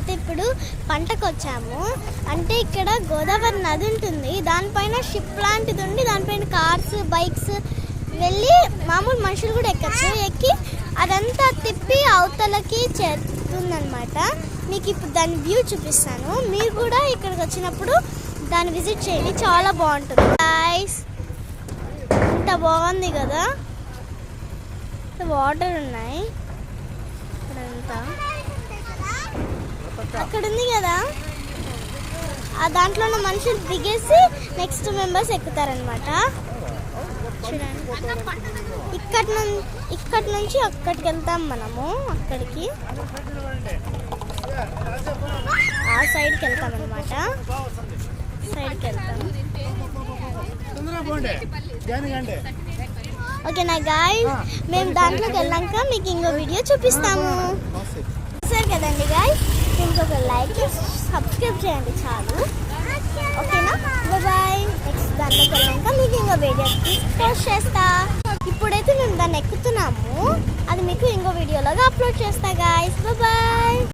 మేమైతే ఇప్పుడు పంటకు వచ్చాము. అంటే ఇక్కడ గోదావరి నది ఉంటుంది, దానిపైన షిప్ లాంటిది ఉండి దానిపైన కార్స్ బైక్స్ వెళ్ళి మామూలు మనుషులు కూడా ఎక్కచ్చు. ఎక్కి అదంతా తిప్పి అవతలకి చేరుతుందనమాట. మీకు ఇప్పుడు దాని వ్యూ చూపిస్తాను. మీరు కూడా ఇక్కడికి వచ్చినప్పుడు దాన్ని విజిట్ చేయండి, చాలా బాగుంటుంది గైస్. ఇంత బాగుంది కదా, వాటర్ ఉన్నాయి ఇక్కడంతా. అక్కడ ఉంది కదా, ఆ దాంట్లో ఉన్న మనుషులు దిగేసి నెక్స్ట్ మెంబర్స్ ఎక్కుతారనమాట. చూడండి, ఇక్కడి నుంచి అక్కడికి వెళ్తాం మనము. అక్కడికి ఆ సైడ్కి వెళ్తాం అనమాట. సైడ్కి వెళ్తాం. ఓకేనా గాయ్స్, మేము దాంట్లోకి వెళ్ళాక మీకు ఇంకో వీడియో చూపిస్తాము. సరే కదండి గాయ్స్, ఇంకొక లైక్ సబ్స్క్రైబ్ చేయండి చాలు. ఓకేనా, బాయ్. నెక్స్ట్ దాంట్లోకి వెళ్ళాక మీకు ఇంకో వీడియో పోస్ట్ చేస్తా. ఇప్పుడైతే మేము దాన్ని ఎక్కుతున్నాము, అది మీకు ఇంకో వీడియోలోగా అప్లోడ్ చేస్తా గాయ్స్. బాయ్.